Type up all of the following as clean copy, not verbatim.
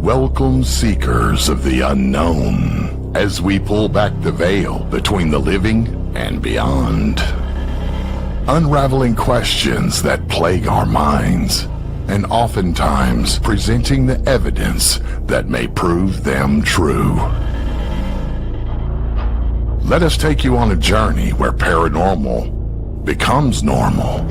Welcome, seekers of the unknown, as we pull back the veil between the living and beyond. Unraveling questions that plague our minds, and oftentimes presenting the evidence that may prove them true. Let us take you on a journey where paranormal becomes normal,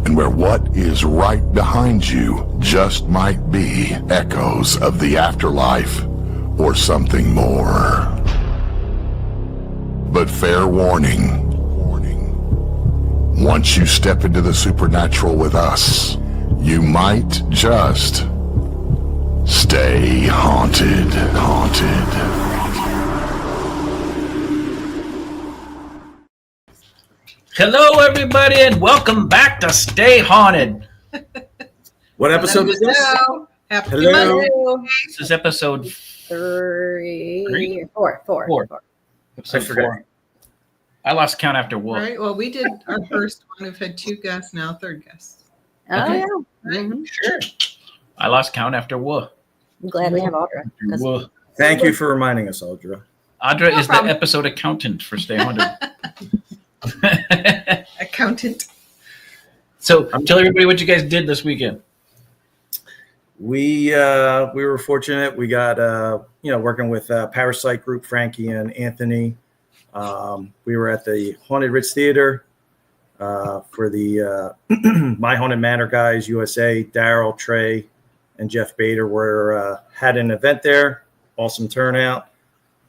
and where what is right behind you just might be echoes of the afterlife or something more. But fair warning, once you step into the supernatural with us, you might just stay haunted. Hello, everybody, and welcome back to Stay Haunted. What episode is this? Happy Hello. Monday. This is episode Four. Episode I forgot. 4. I lost count after All Wolf. right. Well, we did our first one. We've had 2 guests now, 3rd guest. Okay. Yeah. Right? Mhm. Sure. I lost count after Wolf. I'm glad we have Audra. 'Cause Wolf. Thank you for reminding us, Audra. Audra No is problem. the episode accountant for Stay Haunted. Accountant. So tell everybody what you guys did this weekend. We were fortunate. We got working with Parasite Group, Frankie and Anthony. We were at the Haunted Ritz Theater for the My Haunted Manor guys, USA. Daryl, Trey, and Jeff Bader had an event there. Awesome turnout.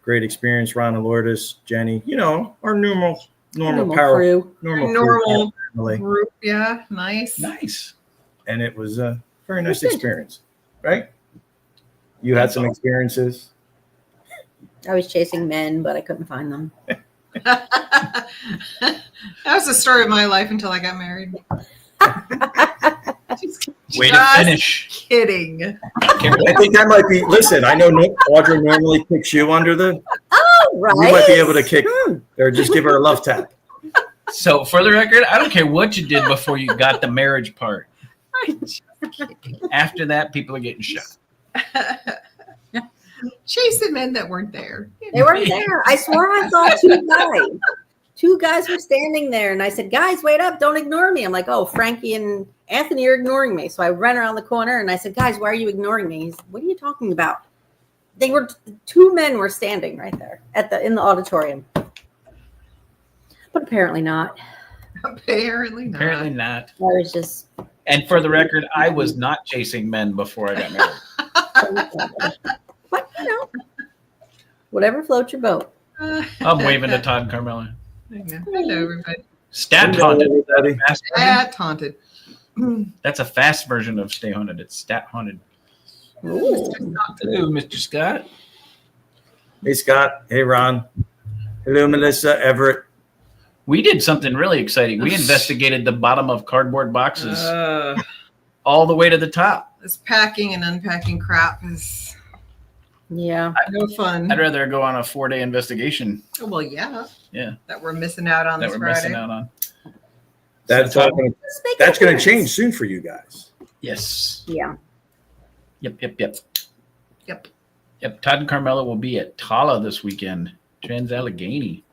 Great experience. Ron and Lourdes, Jenny. Our normal crew. Normal family. group. Yeah. Nice. Nice. And it was a very nice Good. experience, right? You had some experiences. I was chasing men, but I couldn't find them. That was the story of my life until I got married. Way to Just finish. kidding. I think that might be. Listen, I know Audra normally kicks you under the. Oh, right. You might be able to kick or just give her a love tap. So for the record, I don't care what you did before you got the marriage part. I'm just kidding. After that, people are getting shot. Chasing men that weren't there. They weren't there. I swore I saw 2 guys. 2 guys were standing there, and I said, "Guys, wait up! Don't ignore me." I'm like, "Oh, Frankie and Anthony are ignoring me." So I ran around the corner, and I said, "Guys, why are you ignoring me?" He's, "What are you talking about?" 2 men were standing right there in the auditorium, but apparently not. Apparently not. Apparently not. I was just. And for the record, I was not chasing men before I got married. But whatever floats your boat. I'm waving to Todd and Carmela. Hello, everybody. Stat Haunted. Daddy. Fast version. That haunted. That's a fast version of Stay Haunted. It's Stat Haunted. Ooh. Hello, Mr. Scott. Hey Scott. Hey Ron. Hello Melissa Everett. We did something really exciting. We investigated the bottom of cardboard boxes Uh, all the way to the top. this packing and unpacking crap is Yeah. no fun. I'd rather go on a 4-day investigation Oh, well, yeah. Yeah. That we're missing out on that this we're Friday. missing out on. That's So, all gonna, Let's make that's it going to worse. change soon for you guys. Yes. Yeah. Yep. Todd and Carmela will be at Tala this weekend. Trans-Allegheny.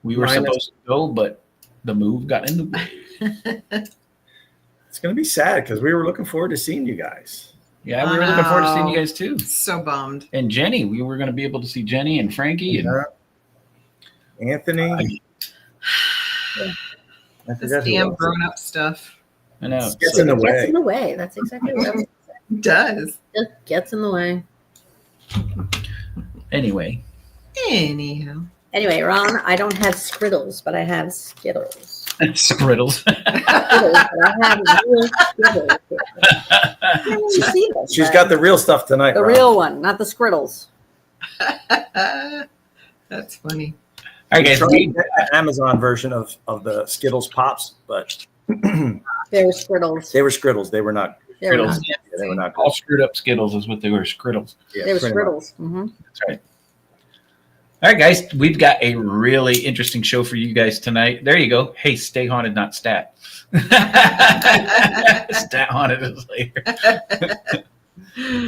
We were supposed to go, but the move got in the way. It's going to be sad because we were looking forward to seeing you guys. Yeah, we were looking forward to seeing you guys too. So bummed. And Jenny, we were going to be able to see Jenny and Frankie. And Anthony. I This forgot who damn else. grown up stuff I know. It gets in the Gets way. in the way. That's exactly what I'm does. Just gets in the way. Anyway, Anyhow. Anyway, Ron, I don't have Skrittles, but I have Skittles. Spriddles. Skittles, but I have real Skittles. I don't want to see this, She's but got the real stuff tonight. the Ron. real one, not the Skrittles. That's funny. All right, guys. Tried the Amazon version of the Skittles Pops, but They were Skrittles. they were Skrittles. They were not. They were, Skittles. not- They were not. All screwed up Skittles is what they were. Skrittles. Yeah, they were pretty much. Skrittles. Mm-hmm. That's right. All right, guys. We've got a really interesting show for you guys tonight. There you go. Hey, stay haunted, not stat. Stat haunted is later.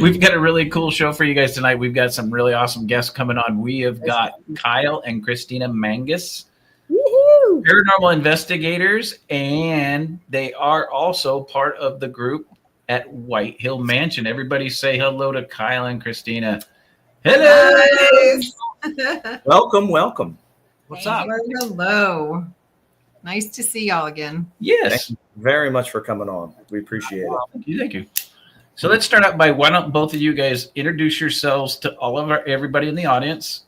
We've got a really cool show for you guys tonight. We've got some really awesome guests coming on. We have got Kyle and Christina Mangus, Woohoo! paranormal investigators, and they are also part of the group at White Hill Mansion. Everybody say hello to Kyle and Christina. Hello! Nice. Welcome, welcome. What's up? Hello. Nice to see y'all again. Yes. Thank you very much for coming on. We appreciate it. Thank you. Thank you. So let's start out by why don't both of you guys introduce yourselves to all of everybody in the audience.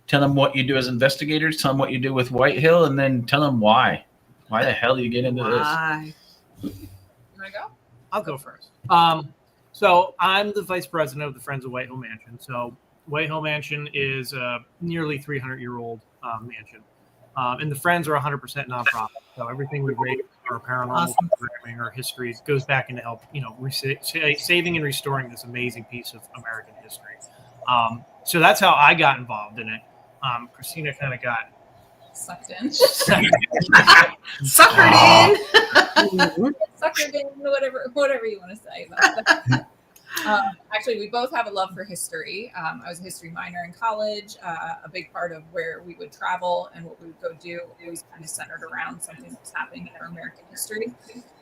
Tell them what you do as investigators. Tell them what you do with White Hill, and then tell them why. Why the hell you get into Why? You want to go? I'll go first. So I'm the vice president of the Friends of White Hill Mansion. So White Hill Mansion is a nearly 300-year-old mansion. And the Friends are 100% nonprofit. So everything we raise, our paranormal programming, our histories, goes back into help, saving and restoring this amazing piece of American history. So that's how I got involved in it. Christina kind of got Sucked in. Suckered Wow. in. Suckered in, whatever you want to say about that. Actually, we both have a love for history. I was a history minor in college. A big part of where we would travel and what we would go do always kind of centered around something that was happening in our American history.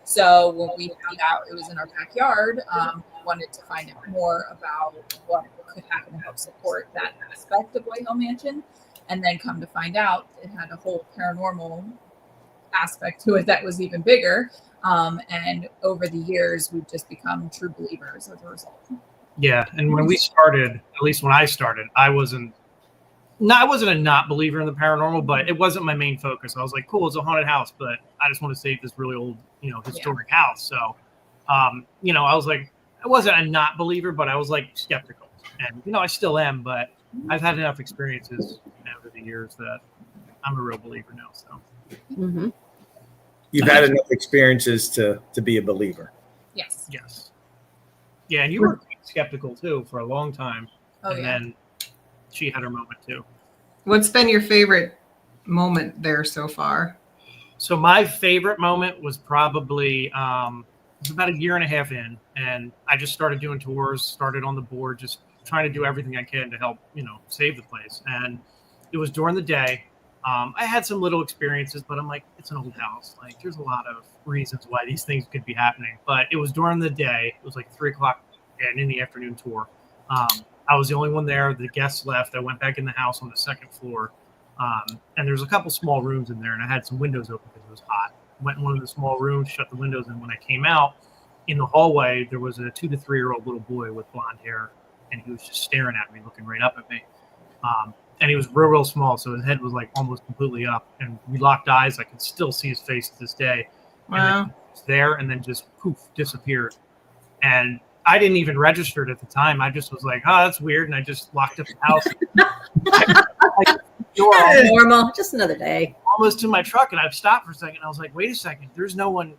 So when we found out it was in our backyard, we wanted to find out more about what could happen to help support that aspect of White Hill Mansion. And then come to find out it had a whole paranormal aspect to it that was even bigger. And over the years, we've just become true believers as a result. Yeah, and when we started, at least when I started, I wasn't a not believer in the paranormal, but it wasn't my main focus. I was like, cool, it's a haunted house, but I just want to save this really old, historic house. So, I was like, I wasn't a not believer, but I was like skeptical, and I still am, but I've had enough experiences over the years that I'm a real believer now. So. Mm-hmm. You've had enough experiences to be a believer. Yes. Yes. Yeah, and you were skeptical too for a long time. Oh, and yeah. then she had her moment too. What's been your favorite moment there so far? So my favorite moment was probably it was about a year and a half in, and I just started doing tours, started on the board, just trying to do everything I can to help, save the place. And it was during the day. I had some little experiences, but I'm like, it's an old house. Like, there's a lot of reasons why these things could be happening. But it was during the day. It was like 3:00 and in the afternoon tour. I was the only one there. The guests left. I went back in the house on the second floor. And there's a couple small rooms in there, and I had some windows open because it was hot. Went in one of the small rooms, shut the windows, and when I came out in the hallway, there was a 2 to 3-year-old little boy with blonde hair, and he was just staring at me, looking right up at me. And he was real small, so his head was like almost completely up. And we locked eyes. I can still see his face to this day. Wow. And then he was there, and then just poof, disappeared. And I didn't even register it at the time. I just was like, oh, that's weird. And I just locked up the house. Normal, just another day. Almost to my truck, and I've stopped for a second. I was like, wait a second, there's no one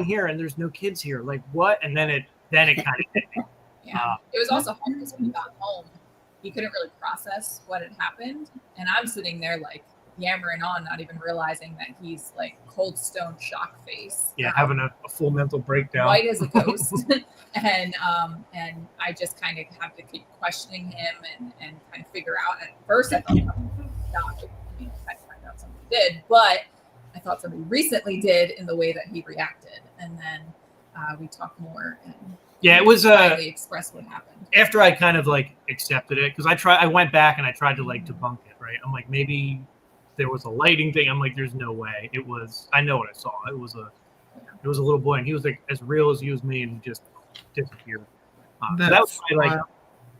here, and there's no kids here. Like, what? And then it kind of hit me. Yeah. It was also hard because when we got home, he couldn't really process what had happened. And I'm sitting there like yammering on, not even realizing that he's like cold stone shock face. Yeah, having a full mental breakdown. White as a ghost. and I just kind of have to keep questioning him and kind of figure out. At first I thought I find out somebody did, but I thought somebody recently did in the way that he reacted. And then we talked more and it was finally express what happened. After I kind of like accepted it, because I went back and I tried to like debunk it, right? I'm like, maybe there was a lighting thing. I'm like, there's no way. I know what I saw. It was a little boy, and he was like as real as he was me, and he just disappeared. So that was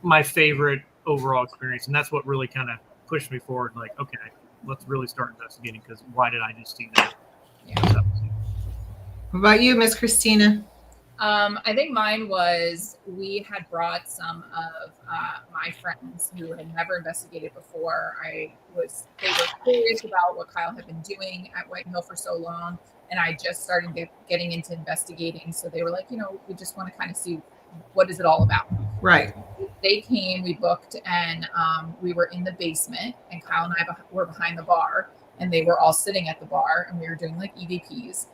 my favorite overall experience, and that's what really kind of pushed me forward. Like, okay, let's really start investigating, because why did I just see that? Yeah. What about you, Miss Christina? I think mine was we had brought some of my friends who had never investigated before. They were curious about what Kyle had been doing at White Hill for so long, and I just started getting into investigating. So they were like, we just want to kind of see what is it all about. Right. They came, we booked, and we were in the basement, and Kyle and I were behind the bar, and they were all sitting at the bar, and we were doing like EVPs,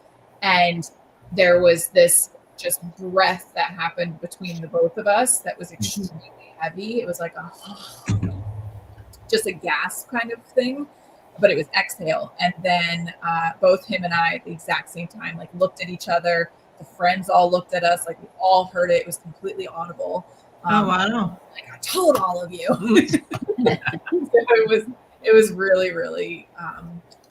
and there was this just breath that happened between the both of us that was extremely heavy. It was like just a gasp kind of thing, but it was exhale. And then both him and I at the exact same time, like, looked at each other. The friends all looked at us, like, we all heard it. It was completely audible. Oh, wow. Like, I told all of you. So it was really, really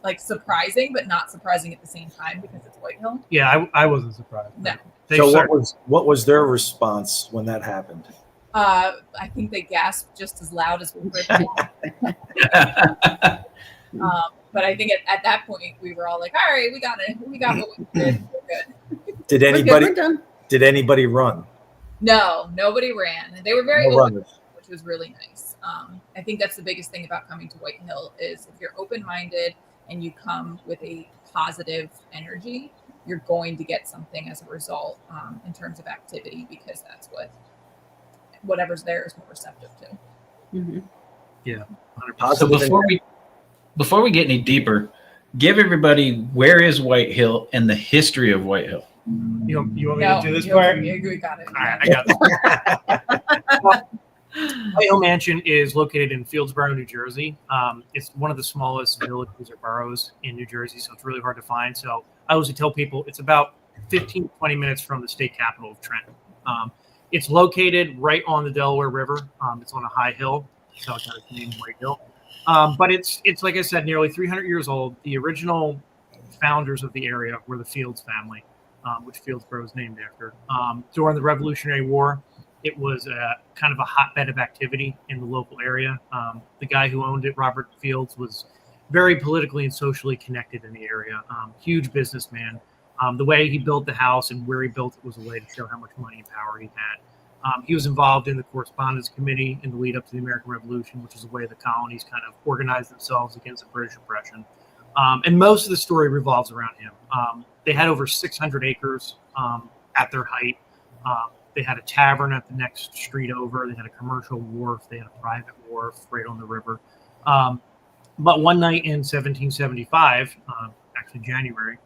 like surprising, but not surprising at the same time because it's White Hill. Yeah, I wasn't surprised. No. So what was their response when that happened? I think they gasped just as loud as we were. But I think at that point we were all like, all right, we got it. We got what we did. We're good. Did anybody run? No, nobody ran. They were very open, which was really nice. I think that's the biggest thing about coming to White Hill is if you're open-minded and you come with a positive energy, you're going to get something as a result in terms of activity, because that's whatever's there is more receptive to. Mm-hmm. Yeah. 100%. So before we get any deeper, give everybody where is White Hill and the history of White Hill. You want me to do this part? Yeah, we got it. All right, I got this. White Hill Mansion is located in Fieldsboro, New Jersey. It's one of the smallest villages or boroughs in New Jersey, so it's really hard to find. So I always tell people it's about 15 to 20 minutes from the state capital of Trenton. It's located right on the Delaware River. It's on a high hill, so it's named White Hill. But it's like I said, nearly 300 years old. The original founders of the area were the Fields family, which Fieldsboro is named after. During the Revolutionary War, it was kind of a hotbed of activity in the local area. The guy who owned it, Robert Fields, was very politically and socially connected in the area. Huge businessman. The way he built the house and where he built it was a way to show how much money and power he had. He was involved in the Correspondence Committee in the lead up to the American Revolution, which is the way the colonies kind of organized themselves against the British oppression. And most of the story revolves around him. They had over 600 acres at their height. They had a tavern at the next street over. They had a commercial wharf. They had a private wharf right on the river. But one night in 1775, actually January,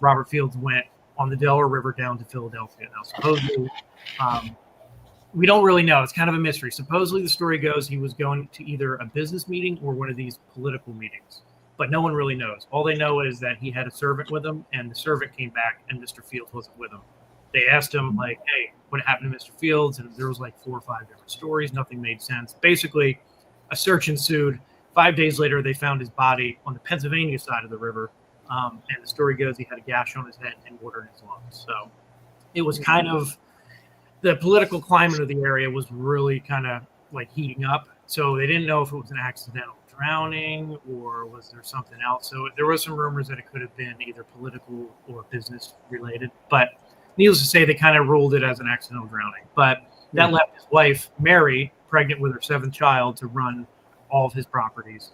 Robert Fields went on the Delaware River down to Philadelphia. Now, supposedly, we don't really know. It's kind of a mystery. Supposedly, the story goes he was going to either a business meeting or one of these political meetings, but no one really knows. All they know is that he had a servant with him, and the servant came back, and Mr. Fields wasn't with him. They asked him, like, hey, what happened to Mr. Fields? And there was like 4 or 5 different stories. Nothing made sense. Basically, a search ensued. 5 days later, they found his body on the Pennsylvania side of the river. And the story goes he had a gash on his head and water in his lungs. So it was kind of the political climate of the area was really kind of like heating up. So they didn't know if it was an accidental drowning or was there something else. So there was some rumors that it could have been either political or business related. But needless to say, they kind of ruled it as an accidental drowning. But that left his wife, Mary, pregnant with her 7th child, to run all of his properties.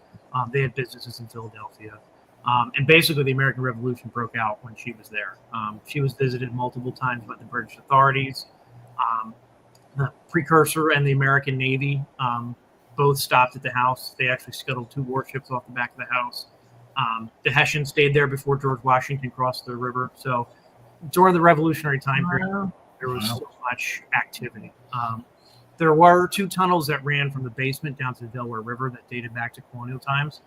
They had businesses in Philadelphia. And basically, the American Revolution broke out when she was there. She was visited multiple times by the British authorities. The precursor and the American Navy both stopped at the house. They actually scuttled 2 warships off the back of the house. The Hessians stayed there before George Washington crossed the river. So during the Revolutionary time period, there was so much activity. There were 2 tunnels that ran from the basement down to the Delaware River that dated back to colonial times.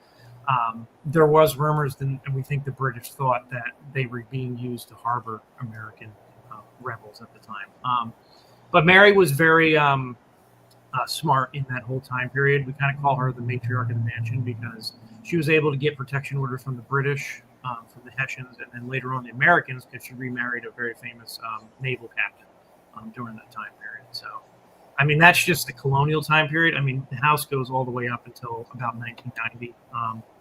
There was rumors, and we think the British thought that they were being used to harbor American rebels at the time. But Mary was very smart in that whole time period. We kind of call her the matriarch of the mansion because she was able to get protection orders from the British, from the Hessians, and then later on the Americans, because she remarried a very famous naval captain during that time period. So, I mean, that's just the colonial time period. I mean, the house goes all the way up until about 1990.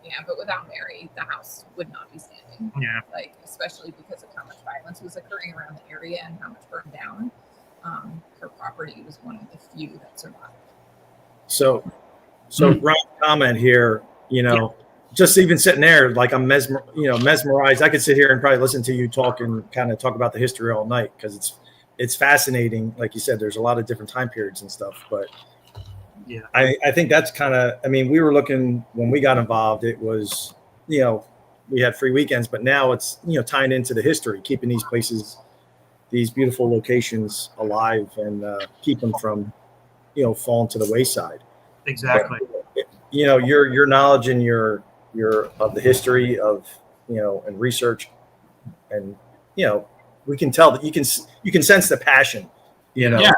Yeah, but without Mary, the house would not be standing. Yeah. Like, especially because of how much violence was occurring around the area and how much burned down. Her property was one of the few that survived. So Ryan's comment here, just even sitting there, like I'm mesmerized. I could sit here and probably listen to you talk about the history all night because it's fascinating. Like you said, there's a lot of different time periods and stuff, but yeah, I think that's kind of, we were looking when we got involved, it was, we had free weekends, but now it's, tying into the history, keeping these places these beautiful locations alive and keep them from, falling to the wayside. Exactly. But, your knowledge and your of the history of, and research, and we can tell that you can sense the passion, Yeah.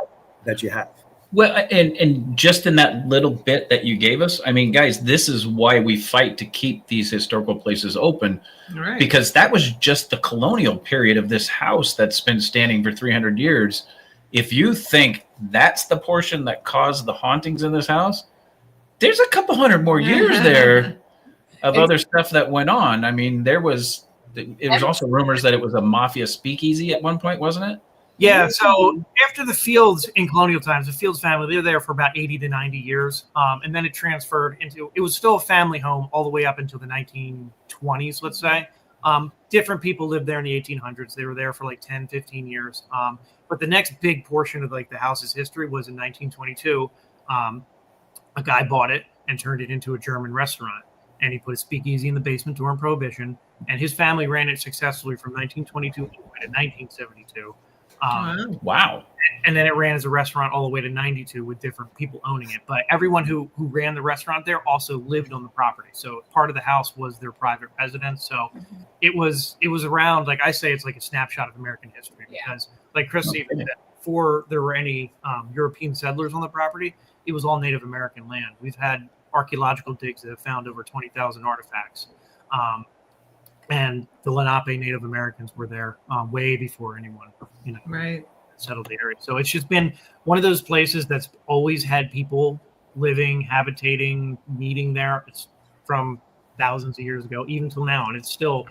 that you have. Well, and just in that little bit that you gave us, I mean, guys, this is why we fight to keep these historical places open, Right. because that was just the colonial period of this house that's been standing for 300 years. If you think that's the portion that caused the hauntings in this house, there's a couple hundred more years there of other stuff that went on. I mean, it was also rumors that it was a mafia speakeasy at one point, wasn't it? Yeah, so after the Fields in colonial times, the Fields family, they were there for about 80 to 90 years. And then it transferred it was still a family home all the way up until the 1920s, let's say. Different people lived there in the 1800s. They were there for like 10, 15 years. But the next big portion of like the house's history was in 1922. A guy bought it and turned it into a German restaurant. And he put a speakeasy in the basement during Prohibition. And his family ran it successfully from 1922 to 1972. Wow. And then it ran as a restaurant all the way to 92 with different people owning it. But everyone who ran the restaurant there also lived on the property. So part of the house was their private residence. So it was around, like I say, it's like a snapshot of American history. Because like Chris even said, before there were any European settlers on the property, it was all Native American land. We've had archaeological digs that have found over 20,000 artifacts. And the Lenape Native Americans were there way before anyone, Right. settled the area. So it's just been one of those places that's always had people living, habitating, meeting there. It's from thousands of years ago, even till now, and it's still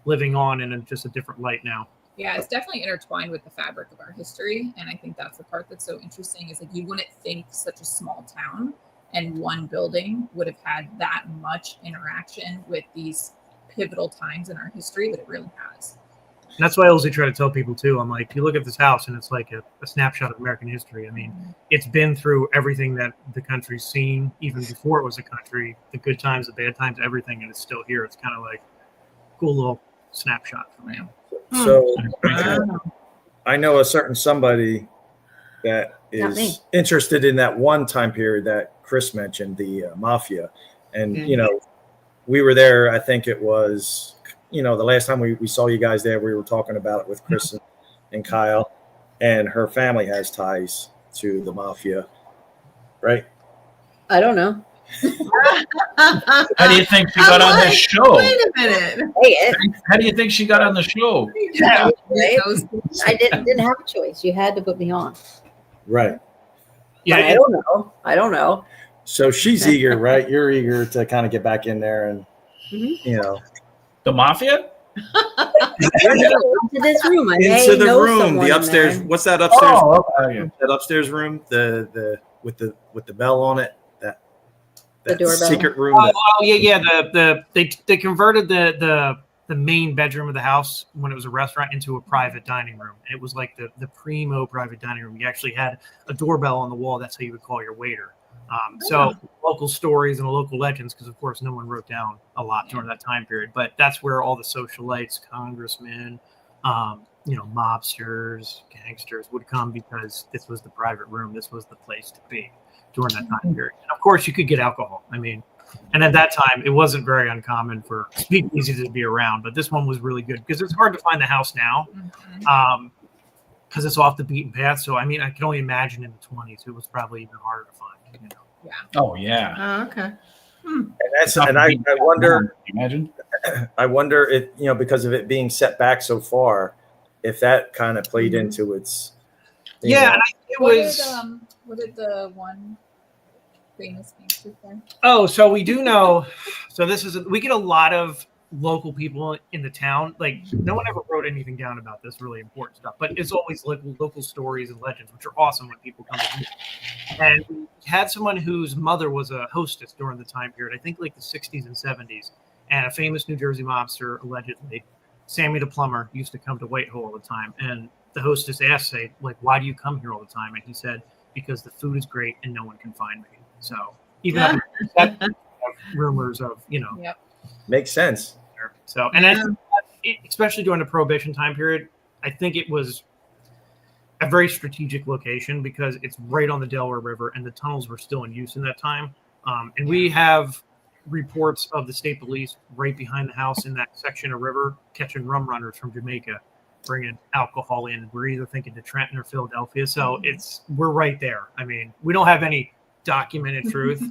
living on in just a different light now. Yeah, it's definitely intertwined with the fabric of our history. And I think that's the part that's so interesting is like you wouldn't think such a small town and one building would have had that much interaction with these pivotal times in our history, but it really has. And that's why I always try to tell people too. I'm like, you look at this house and it's like a snapshot of American history. I mean, it's been through everything that the country's seen, even before it was a country, the good times, the bad times, everything, and it's still here. It's kind of like a cool little snapshot from now. So I know a certain somebody that Not me. is interested in that one time period that Chris mentioned, the mafia. And, we were there, I think it was, the last time we saw you guys there, we were talking about it with Chris and Kyle, and her family has ties to the mafia, right? I don't know. How do you think she got on this show? Wait a minute. Hey, How do you think she got on the show? yeah, I didn't have a choice. You had to put me on. Right. But I don't know. So she's eager, right? You're eager to kind of get back in there and, The mafia? Into this room. I may into the know room, someone the in upstairs. there. What's that upstairs? Oh, okay. That upstairs room, the with the bell on it, that doorbell. secret room. They converted the main bedroom of the house when it was a restaurant into a private dining room, and it was like the primo private dining room. You actually had a doorbell on the wall. That's how you would call your waiter. So local stories and local legends, because of course no one wrote down a lot during that time period, but that's where all the socialites, congressmen, mobsters, gangsters would come, because this was the private room. This was the place to be during that time period. And of course you could get alcohol. I mean, and at that time it wasn't very uncommon for speakeasies to be around, but this one was really good because it's hard to find the house now. Because it's off the beaten path. So, I mean, I can only imagine in the 20s, it was probably even harder to find. Yeah. Oh, yeah. Oh, okay. And I wonder, Imagine. I wonder if, because of it being set back so far, if that kind of played into its. Yeah, and it was. What did the one famous gangster say? Oh, so we do know. So we get a lot of local people in the town. Like, no one ever wrote anything down about this really important stuff, but it's always local stories and legends, which are awesome when people come to meet. And we had someone whose mother was a hostess during the time period, I think like the 60s and 70s, and a famous New Jersey mobster, allegedly, Sammy the plumber, used to come to Whitehall all the time. And the hostess asked, why do you come here all the time? And he said, because the food is great and no one can find me. So even up that rumors of, Yep. Makes sense. So, and then, especially during the Prohibition time period, I think it was a very strategic location because it's right on the Delaware River, and the tunnels were still in use in that time. And we have reports of the state police right behind the house in that section of river catching rum runners from Jamaica, bringing alcohol in. We're either thinking to Trenton or Philadelphia. So we're right there. I mean, we don't have any documented truth,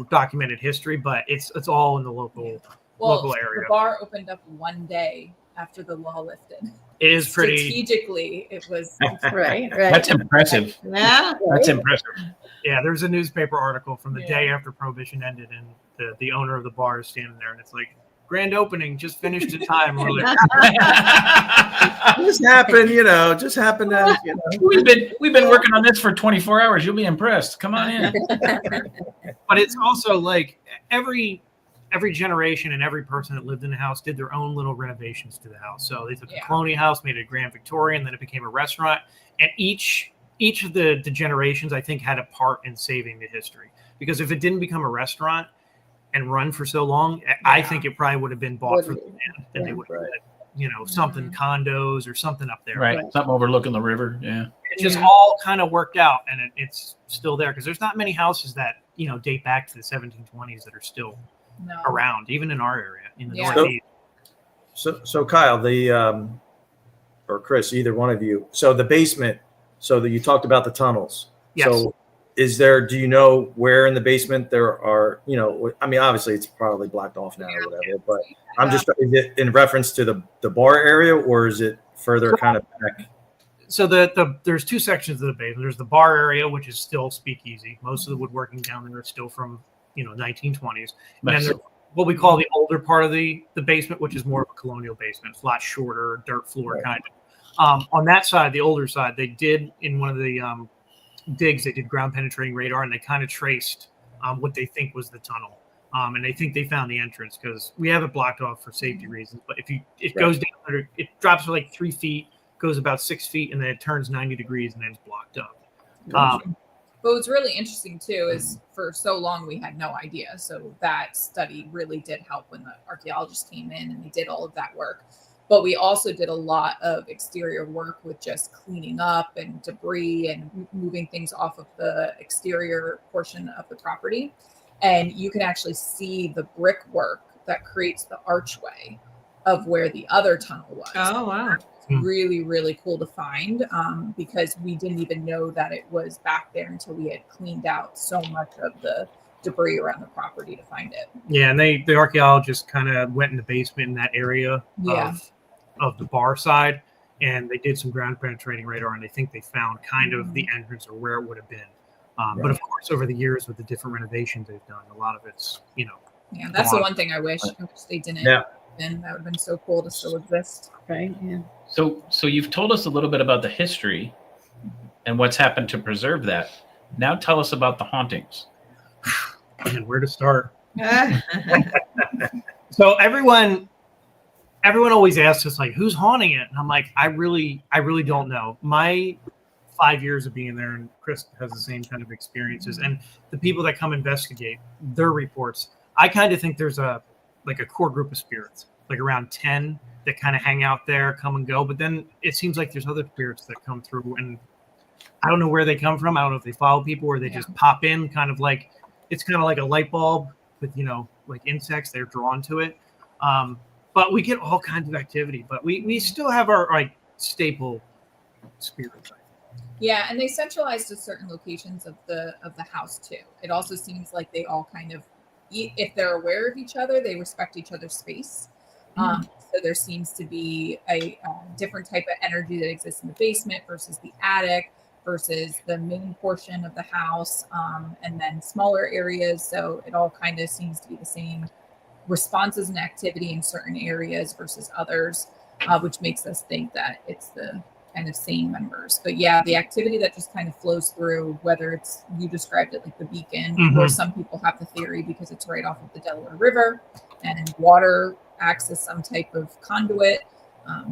documented history, but it's all in the local area. The bar opened up one day after the law lifted. It is pretty strategically. It was Right. That's impressive. Yeah. That's impressive. Yeah, there's a newspaper article from the day after Prohibition ended, and the owner of the bar is standing there, and it's like, grand opening, just finished at time. We're like, Just happened, just happened to, We've been working on this for 24 hours. You'll be impressed. Come on in. but it's also like every generation and every person that lived in the house did their own little renovations to the house. So they took the colonial house, made it a Grand Victorian, then it became a restaurant. And each of the generations, I think, had a part in saving the history. Because if it didn't become a restaurant and run for so long, I think it probably would have been bought for the land. And they would have had, something condos or something up there. Right. But Something overlooking the river. Yeah. it just all kind of worked out, and it's still there because there's not many houses that date back to the 1720s that are still around, even in our area in the Northeast. So Kyle, or Chris, either one of you. So the basement. So that you talked about the tunnels. Yes. So do you know where in the basement there are, I mean, obviously it's probably blocked off now or whatever, but I'm just, is it in reference to the bar area, or is it further kind of back? So there's two sections of the basement. There's the bar area, which is still speakeasy. Most of the woodworking down there is still from 1920s. And then there's what we call the older part of the basement, which is more of a colonial basement. It's a lot shorter, dirt floor kind of. On that side, the older side, they did in one of the digs, they did ground penetrating radar, and they kind of traced what they think was the tunnel. And they think they found the entrance because we have it blocked off for safety reasons. But it goes down, it drops for like 3 feet, goes about 6 feet, and then it turns 90 degrees and then it's blocked up. But what's really interesting too is for so long we had no idea. So that study really did help when the archaeologists came in and they did all of that work. But we also did a lot of exterior work with just cleaning up and debris and moving things off of the exterior portion of the property. And you can actually see the brickwork that creates the archway of where the other tunnel was. Oh, wow. It's really, really cool to find because we didn't even know that it was back there until we had cleaned out so much of the debris around the property to find it. Yeah, and the archaeologists kind of went in the basement in that area of the bar side, and they did some ground penetrating radar, and they think they found kind of the entrance or where it would have been. But of course, over the years with the different renovations they've done, a lot of it's Yeah, that's the one thing I wish they didn't. Yeah. And that would have been so cool to still exist. Right. Yeah. So you've told us a little bit about the history and what's happened to preserve that. Now tell us about the hauntings. And where to start. So everyone always asks us, like, who's haunting it? And I'm like, I really don't know. My 5 years of being there, and Chris has the same kind of experiences, and the people that come investigate their reports, I kind of think there's a core group of spirits, like around 10 that kind of hang out there, come and go. But then it seems like there's other spirits that come through, and I don't know where they come from. I don't know if they follow people or they just pop in, it's kind of like a light bulb with, like insects, they're drawn to it. But we get all kinds of activity, but we still have our staple spirits. Yeah, and they centralize to certain locations of the house too. It also seems like they all kind of, if they're aware of each other, they respect each other's space. So there seems to be a different type of energy that exists in the basement versus the attic versus the main portion of the house, and then smaller areas. So it all kind of seems to be the same responses and activity in certain areas versus others, which makes us think that it's the kind of same members. But yeah, the activity that just kind of flows through, whether it's, you described it like the beacon, or some people have the theory because it's right off of the Delaware River and water acts as some type of conduit.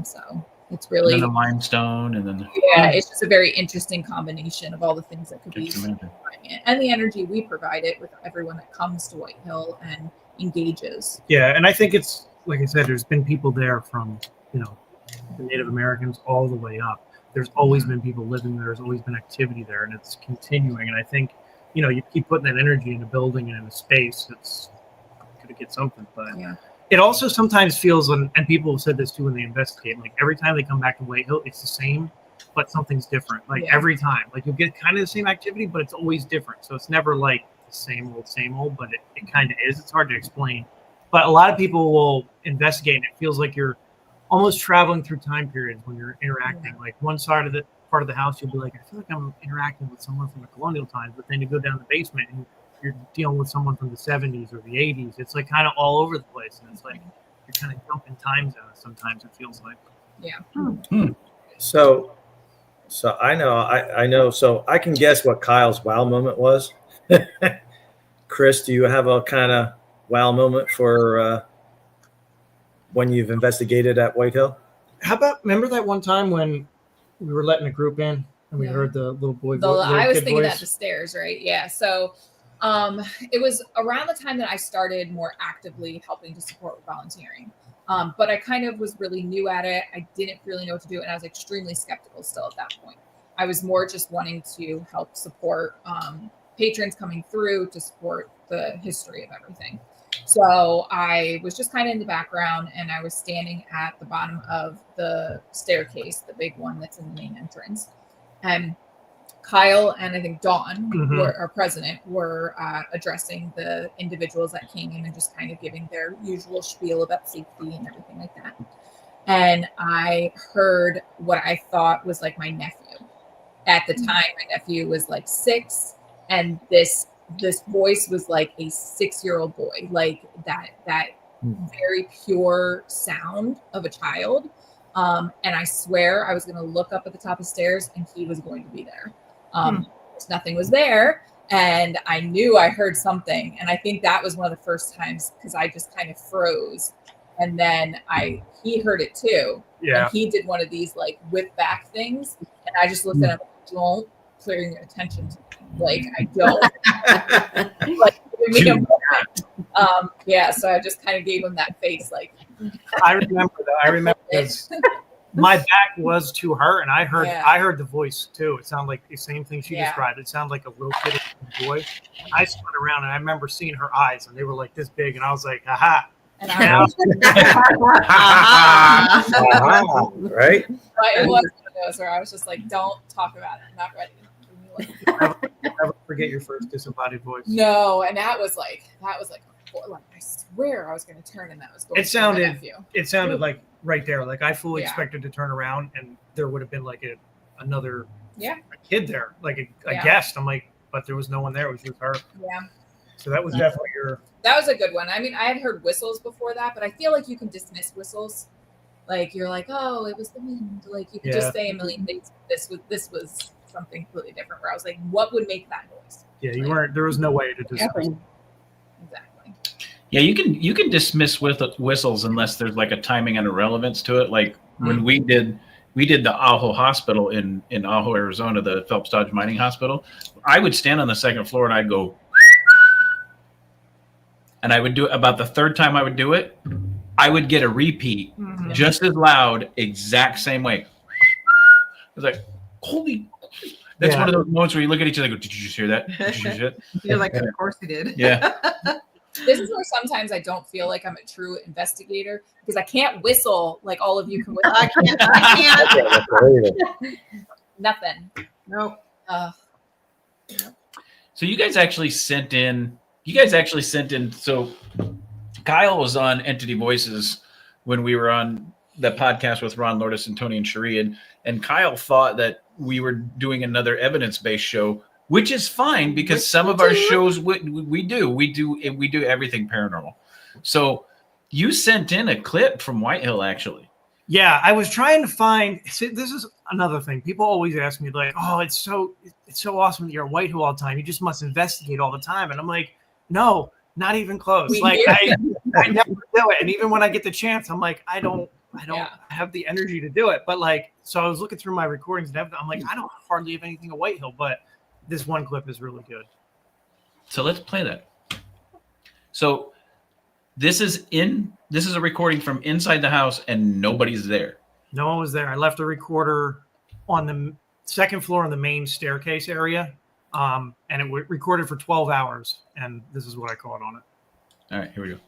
So it's really and then the limestone, and then it's just a very interesting combination of all the things that could be and the energy we provide it with everyone that comes to White Hill and engages. Yeah, and I think it's, like I said, there's been people there from the Native Americans all the way up. there's always been people living there. There's always been activity there, and it's continuing. And I think, you keep putting that energy in a building and in a space, it's going to get something. But Yeah. it also sometimes feels, and people have said this too when they investigate, like every time they come back to White Hill, it's the same, but something's different. Like every time, like you'll get kind of the same activity, but it's always different. So it's never like the same old, but it kind of is. It's hard to explain. But a lot of people will investigate, and it feels like you're almost traveling through time periods when you're interacting. Yeah. Like one side of the part of the house, you'll be like, I feel like I'm interacting with someone from the colonial times, but then you go down the basement and you're dealing with someone from the 70s or the 80s. It's like kind of all over the place, and it's like you're kind of jumping time zones sometimes, it feels like. Yeah. So I know. So I can guess what Kyle's wow moment was. Chris, do you have a kind of wow moment for when you've investigated at White Hill? How about, remember that one time when we were letting a group in and we Yeah. heard the little boy I was kid thinking voice? that the stairs, right? Yeah. So it was around the time that I started more actively helping to support with volunteering. But I kind of was really new at it. I didn't really know what to do, and I was extremely skeptical still at that point. I was more just wanting to help support patrons coming through to support the history of everything. So I was just kind of in the background, and I was standing at the bottom of the staircase, the big one that's in the main entrance. And Kyle and I think Dawn, our president, were addressing the individuals that came in and just kind of giving their usual spiel about safety and everything like that. And I heard what I thought was like my nephew. At the time, my nephew was like 6, and this voice was like a 6-year-old boy, like that very pure sound of a child. And I swear I was going to look up at the top of the stairs, and he was going to be there. Nothing was there, and I knew I heard something, and I think that was one of the first times because I just kind of froze, and then he heard it too. Yeah. And he did one of these like whip back things, and I just looked at him. Don't clear your attention to me. Like I don't. Like give me a moment. Yeah. So I just kind of gave him that face, like. I remember that. I remember this. My back was to her, and I heard the voice too. It sounded like the same thing she described. It sounded like a little kid boy. I spun around, and I remember seeing her eyes, and they were like this big, and I was like, "Aha!" And I was, Right? but it was one of those where I was just like, "Don't talk about it. I'm not ready." Never forget your first disembodied voice. No, and that was like I swear I was going to turn, and that was going It sounded like right there. Like I fully expected to turn around, and there would have been like another kid there, like a guest. I'm like, but there was no one there. It was just her. Yeah. So that was definitely That was a good one. I mean, I had heard whistles before that, but I feel like you can dismiss whistles. Like you're like, oh, it was the wind. Like you could just say a million things. This was something completely different. Where I was like, what would make that noise? Yeah, you weren't. There was no way to dismiss. Exactly. Yeah, you can dismiss with whistles unless there's like a timing and a relevance to it. Like when we did the Ajo Hospital in Ajo, Arizona, the Phelps Dodge Mining Hospital. I would stand on the second floor and I'd go, and I would do it about the third time I would do it. I would get a repeat just as loud, exact same way. It was like, holy. That's one of those moments where you look at each other and go, did you just hear that? Did you hear that? You're like, of course he did. Yeah. This is where sometimes I don't feel like I'm a true investigator because I can't whistle like all of you can whistle. I can't. Nothing. Nope. So you guys actually sent in. So Kyle was on Entity Voices when we were on the podcast with Ron Lourdes and Tony and Cherie, and Kyle thought that we were doing another evidence-based show, which is fine because some of our shows we do everything paranormal. So you sent in a clip from White Hill, actually. Yeah, I was trying to find. See, this is another thing. People always ask me like, "Oh, it's so awesome that you're at White Hill all the time. You just must investigate all the time." And I'm like, "No, not even close. I never do it. And even when I get the chance, I'm like, I don't have the energy to do it." But like, so I was looking through my recordings and everything. I'm like, I don't hardly have anything at White Hill, but this one clip is really good. So let's play that. So this is a recording from inside the house and nobody's there. No one was there. I left a recorder on the second floor on the main staircase area. And it recorded for 12 hours. And this is what I caught on it. All right, here we go.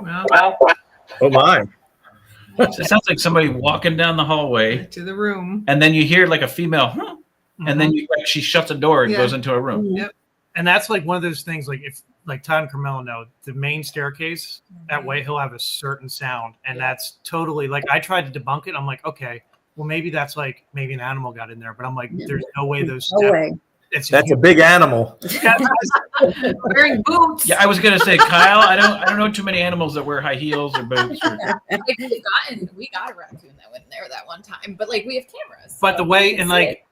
Well, Oh my! So it sounds like somebody walking down the hallway, to the room. and then you hear like a female, and then she shuts a door and Yeah. goes into a room. Yep. And that's like one of those things, like if like Todd and Carmelo know, the main staircase at White Hill have a certain sound. And that's totally like, I tried to debunk it. I'm like, okay, well, maybe that's like, maybe an animal got in there, but I'm like, there's no way those No way. That's a big animal. Wearing boots. Yeah, I was gonna say, Kyle, I don't know too many animals that wear high heels or boots. Or, Like we got a raccoon that went in there that one time, but like we have cameras. But the so way we can and see it.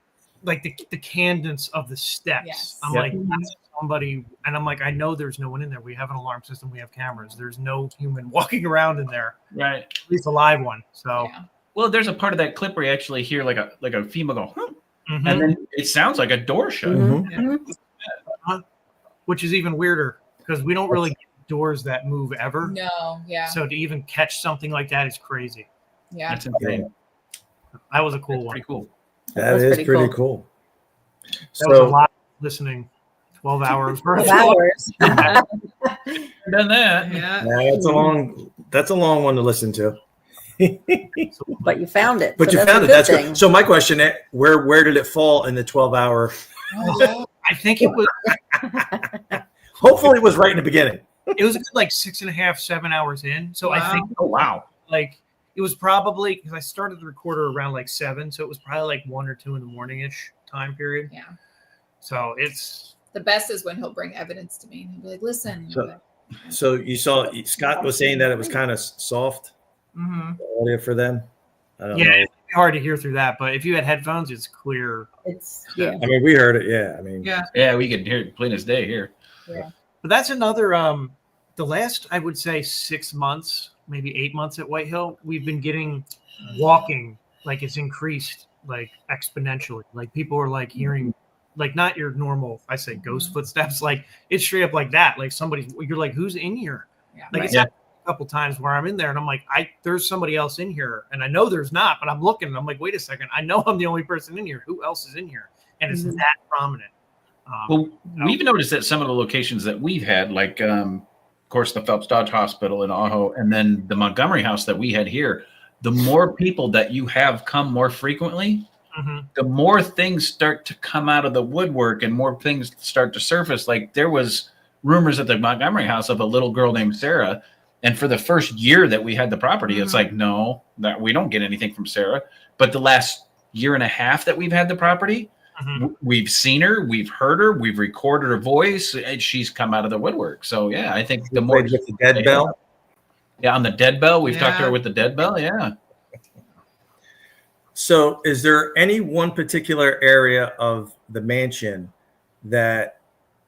like the cadence of the steps, Yes. I'm Yep. like, that's somebody, and I'm like, I know there's no one in there. We have an alarm system, we have cameras. There's no human walking around in there, right. at least a live one. So, Yeah. Well, there's a part of that clip where you actually hear like a female go, mhm. and then it sounds like a door shut. Mhm. Which is even weirder because we don't really get doors that move ever. No, yeah, So to even catch something like that is crazy. yeah. That's insane. That was a cool That's one. pretty cool. That That's is pretty pretty cool. That was a So lot of listening. 12 hours. 12 hours. Done that. Yeah. that's a long one to listen to. But you found it. But so you that's found a it. That's thing. good. So my question: where did it fall in the 12-hour? I think it was Hopefully, it was right in the beginning. a good like 6.5, 7 hours in. So I Wow. think Oh wow. like it was probably because I started the recorder around like 7, so it was probably like 1 or 2 in the morning ish time period. Yeah. So it's The best is when he'll bring evidence to me and he'll be like, "Listen." So you saw Scott was saying that it was kind of soft Mm-hmm. audio for them. I don't yeah, know. it's hard to hear through that. But if you had headphones, it's clear. It's yeah. I mean, we heard it. Yeah. I mean, Yeah. Yeah, we can hear it plain as day here. But that's another the last I would say 6 months, maybe 8 months at White Hill, we've been getting walking like it's increased like exponentially. Like people are like hearing like not your normal, I say ghost footsteps, like it's straight up like that. Like somebody's you're like, who's in here? Yeah. Like it's Yeah. happened a couple times where I'm in there and I'm like, there's somebody else in here. And I know there's not, but I'm looking and I'm like, wait a second, I know I'm the only person in here. Who else is in here? And it's that prominent. Well, we've noticed that some of the locations that we've had, like, of course, the Phelps Dodge Hospital in Ajo, and then the Montgomery House that we had here, the more people that you have come more frequently, the more things start to come out of the woodwork and more things start to surface. Like there was rumors at the Montgomery House of a little girl named Sarah. And for the first year that we had the property, it's like, no, that we don't get anything from Sarah. But the last year and a half that we've had the property, we've seen her, we've heard her, we've recorded her voice, and she's come out of the woodwork. So yeah, I think the more with the dead bell. Yeah, on the dead bell, we've talked to Yeah. her with the dead bell. Yeah. So, is there any one particular area of the mansion that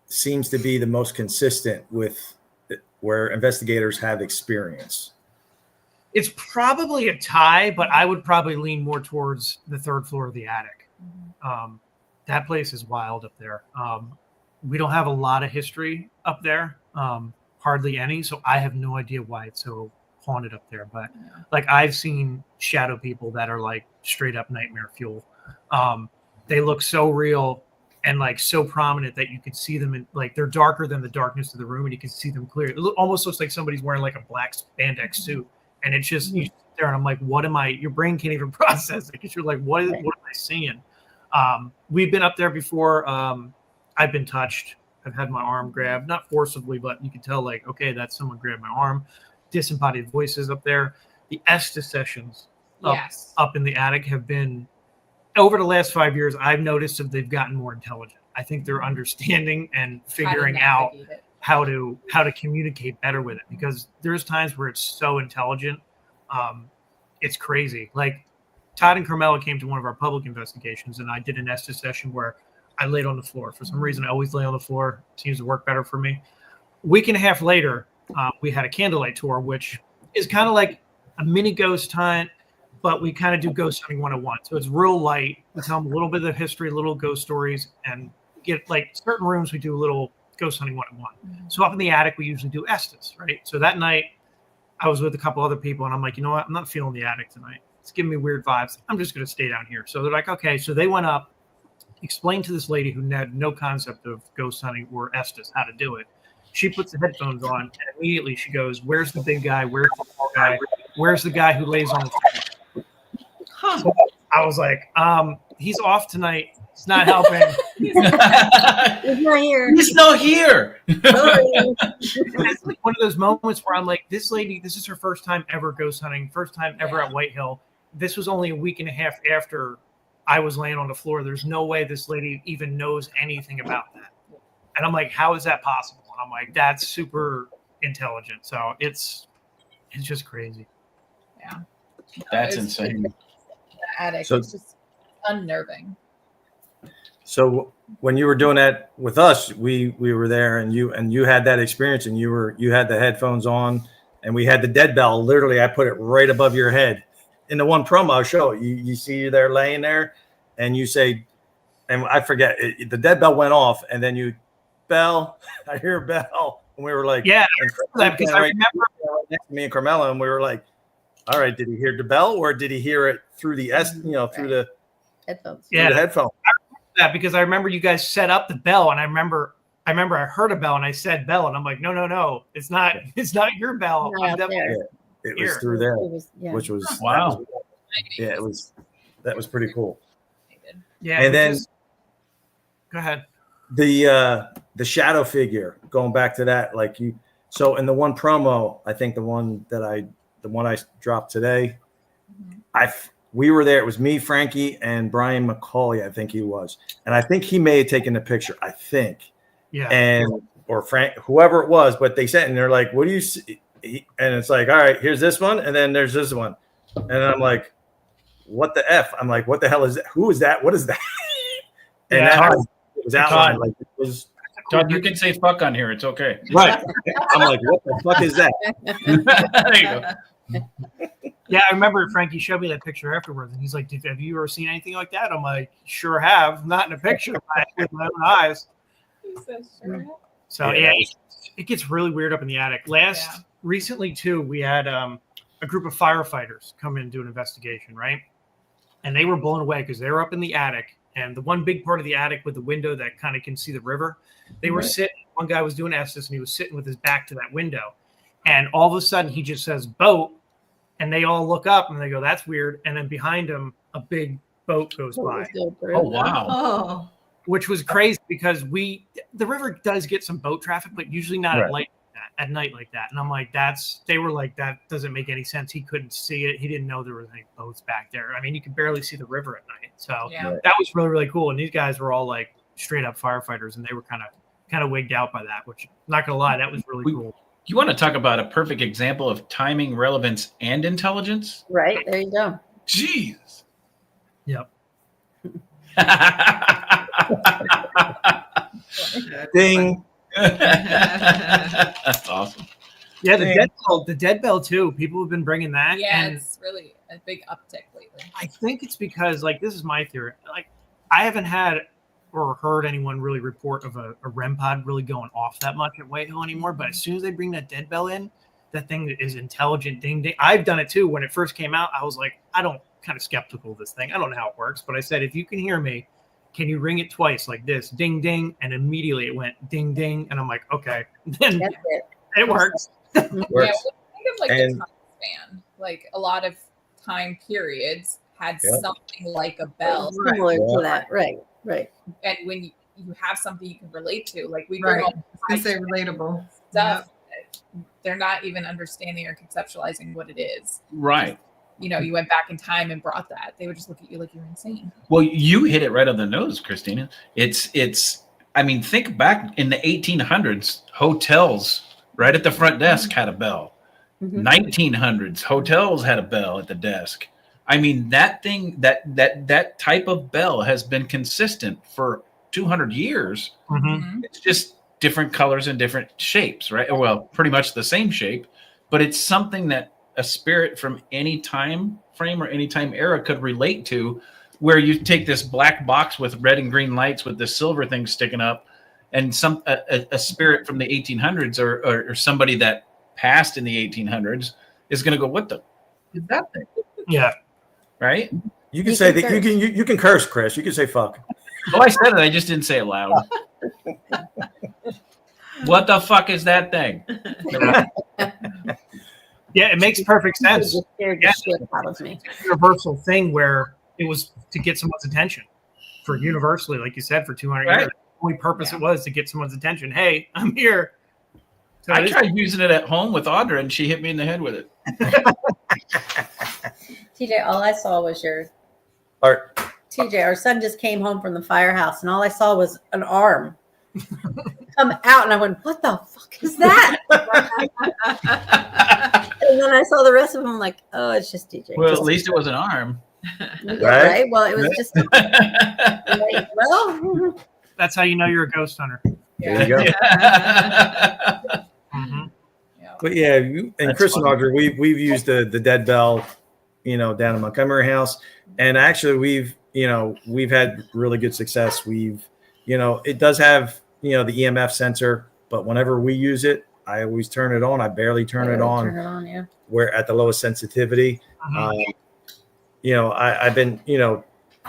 seems to be the most consistent with where investigators have experience? It's probably a tie, but I would probably lean more towards the third floor of the attic. That place is wild up there. We don't have a lot of history up there, hardly any. So I have no idea why it's so haunted up there. But like I've seen shadow people that are like straight up nightmare fuel. They look so real and like so prominent that you could see them in like they're darker than the darkness of the room and you can see them clear. It almost looks like somebody's wearing like a black spandex suit. And it's just you sit there and I'm like, what am I? Your brain can't even process it because you're like, what am I seeing? We've been up there before. I've been touched. I've had my arm grabbed, not forcibly, but you can tell like, okay, that's someone grabbed my arm. Disembodied voices up there. The Estes sessions up in the attic have been over the last 5 years. I've noticed that they've gotten more intelligent. I think they're understanding and figuring out how to communicate better with it because there's times where it's so intelligent it's crazy. Like Todd and Carmela came to one of our public investigations, and I did an Estes session where I laid on the floor. For some reason, I always lay on the floor. It seems to work better for me. A week and a half later, we had a candlelight tour, which is kind of like a mini ghost hunt, but we kind of do ghost hunting 101. So it's real light. We tell them a little bit of the history, little ghost stories, and get like certain rooms we do a little ghost hunting 101. So up in the attic, we usually do Estes, right? So that night, I was with a couple other people, and I'm like, you know what? I'm not feeling the attic tonight. It's giving me weird vibes. I'm just going to stay down here. So they're like, okay. So they went up, explained to this lady who had no concept of ghost hunting or Estes how to do it. She puts the headphones on, and immediately she goes, "Where's the big guy? Where's the small guy? Where's the guy who lays on the floor?" So I was like, he's off tonight. It's not helping. He's not here. He's not here. It's like one of those moments where I'm like, this lady, this is her first time ever ghost hunting, first time ever at White Hill. This was only a week and a half after I was laying on the floor. There's no way this lady even knows anything about that. And I'm like, how is that possible? And I'm like, that's super intelligent. So it's just crazy. Yeah. That's It's- insane. The attic. So- It's just unnerving. So when you were doing that with us, we were there, and you had that experience, and you had the headphones on, and we had the dead bell. Literally, I put it right above your head. In the one promo I'll show you see you there laying there, and you say, and I forget the dead bell went off, and then you bell. I hear a bell, and we were like, Yeah, and that because I remember next to me and Carmela, and we were like, all right, did he hear the bell, or did he hear it through the through the Headphones. Yeah. through the headphone? that because I remember you guys set up the bell, and I remember I heard a bell, and I said bell, and I'm like, no, it's not your bell. Not I'm out definitely- there. It was Here. through there, It was, yeah. which was Wow. that was pretty cool. Yeah, And then- go ahead. The shadow figure, going back to that, like you, so in the one promo, I think the one I dropped today, we were there. It was me, Frankie, and Brian McCauley, I think he was, and I think he may have taken the picture, I think, Yeah. and or Frank, whoever it was, but they sent, and they're like, "What do you see?" And it's like, "All right, here's this one, and then there's this one," and I'm like, "What the f?" I'm like, "What the hell is that? Who is that? What is that?" And Yeah. that was outlined like it was. Todd, you can say fuck on here. It's okay. Right. I'm like, what the fuck is that? There you go. Yeah, I remember Frankie showed me that picture afterwards, and he's like, "Have you ever seen anything like that?" I'm like, "Sure have, not in a picture, but with my own eyes." So yeah, it gets really weird up in the attic. Recently too, we had a group of firefighters come in and do an investigation, right? And they were blown away because they were up in the attic, and the one big part of the attic with the window that kind of can see the river. They were sitting. One guy was doing Estes, and he was sitting with his back to that window, and all of a sudden he just says boat. And they all look up and they go, "That's weird." And then behind him, a big boat goes by, Oh, wow. Oh, which was crazy because the river does get some boat traffic, but usually not Right. at night like that. And I'm like, they were like, that doesn't make any sense. He couldn't see it. He didn't know there was any boats back there. I mean, you could barely see the river at night. So Yeah. that was really, really cool. And these guys were all like straight up firefighters, and they were kind of wigged out by that, which not going to lie, that was really cool. You want to talk about a perfect example of timing, relevance, and intelligence? Right, there you go. Jeez. Yep. Ding. That's awesome. Yeah, the dead bell too. People have been bringing that. Yeah, and it's really a big uptick lately. I think it's because, like, this is my theory. Like, I haven't had or heard anyone really report of a REM pod really going off that much at White Hill anymore. But as soon as they bring that dead bell in, that thing is intelligent. Ding, ding. I've done it too. When it first came out, I was like, kind of skeptical of this thing. I don't know how it works, but I said, if you can hear me, can you ring it twice like this? Ding, ding. And immediately it went ding, ding. And I'm like, okay. Then That's it. it works. Yeah, think of like And- the time span. Like a lot of time periods had Yeah. something like a bell. Similar to that. Right. And when you have something you can relate to, like we bring right. all I say relatable. stuff, that they're not even understanding or conceptualizing what it is. Right. You went back in time and brought that. They would just look at you like you're insane. Well, you hit it right on the nose, Christina. It's. I mean, think back in the 1800s. Hotels right at the front desk had a bell. Mhm. 1900s. Hotels had a bell at the desk. I mean, that thing, that type of bell has been consistent for 200 years. Mhm. It's just different colors and different shapes, right? Well, pretty much the same shape, but it's something that a spirit from any time frame or any time era could relate to, where you take this black box with red and green lights with the silver thing sticking up, and a spirit from the 1800s or somebody that passed in the 1800s is going to go, what the is that thing? Yeah. Right? You can You say can that. You can curse, Chris. You can say fuck. Oh, I said it. I just didn't say it loud. What the fuck is that thing? Yeah, it makes perfect You sense. just scared Yeah. the shit out of me. It's a universal thing where it was to get someone's attention for universally, like you said, for 200 Right. years. The only purpose Yeah. it was to get someone's attention. Hey, I'm here. So I it is- tried using it at home with Audra, and she hit me in the head with it. TJ, all I saw was your Or TJ. Our son just came home from the firehouse, and all I saw was an arm come out, and I went, "What the fuck is that?" And then I saw the rest of them. I'm like, "Oh, it's just TJ." Well, Just- at least it was an arm. yeah, Right? right? Well, it was just like, well, That's how you know you're a ghost hunter. there you go. Mhm. Yeah. But yeah, you and That's Chris and funny. Audrey, we've used the dead bell, down in Montgomery House, and actually we've had really good success. It does have the EMF sensor, but whenever we use it, I always turn it on. I barely turn it on. Turn it on, yeah. We're at the lowest sensitivity. Mhm. I've been,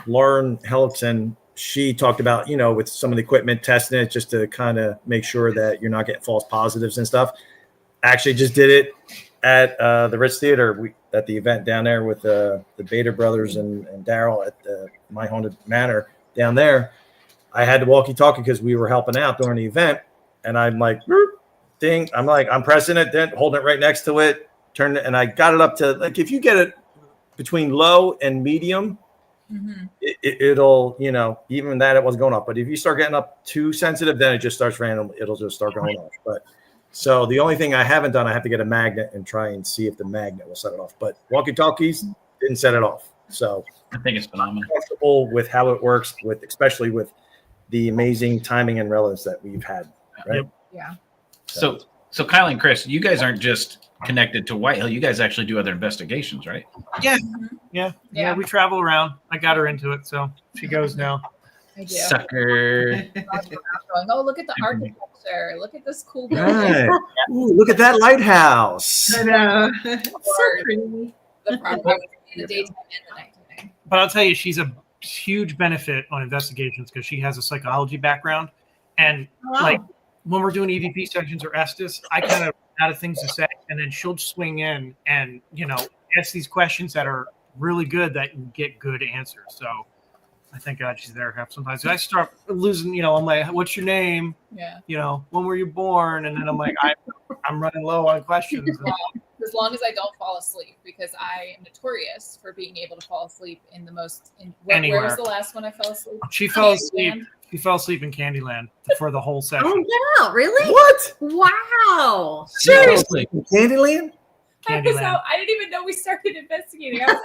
Lauren helps, and she talked about, with some of the equipment, testing it just to kind of make sure that you're not getting false positives and stuff. Actually just did it at the Ritz Theater at the event down there with the Bader brothers and Daryl at My Haunted Manor down there. I had the walkie-talkie because we were helping out during the event, and I'm like, ding. I'm pressing it, then holding it right next to it, turn it, and I got it up to, like, if you get it between low and medium, Mhm. it'll, even that it wasn't going up. But if you start getting up too sensitive, then it just starts random. It'll just start going off. But so the only thing I haven't done, I have to get a magnet and try and see if the magnet will set it off. But walkie-talkies didn't set it off. So I think it's phenomenal. comfortable with how it works, especially with the amazing timing and relevance that we've had. Right. Yep. Yeah. So Kyle and Chris, you guys aren't just connected to White Hill. You guys actually do other investigations, right? Yeah, Yeah. we travel around. I got her into it, so she goes now. I do. Sucker. Going, oh, look at the architecture. Look at this cool building. Right. Ooh, look at that lighthouse. I know. So pretty. The property in the daytime and the nighttime. But I'll tell you, she's a huge benefit on investigations because she has a psychology background. And like when we're doing EVP sections or Estes, I kind of out of things to say, and then she'll swing in and ask these questions that are really good that you get good answers. So I thank God she's there half sometimes. I start losing, I'm like, what's your name? Yeah. When were you born? And then I'm like, I'm running low on questions. As long as I don't fall asleep, because I am notorious for being able to fall asleep in the most. Where Anywhere. was the last one I fell asleep? She fell asleep. Candyland. She fell asleep in Candyland for the whole session. Oh, get out! Really? What? Wow. Seriously. Candyland? I was Candyland. out. I didn't even know we started investigating. I was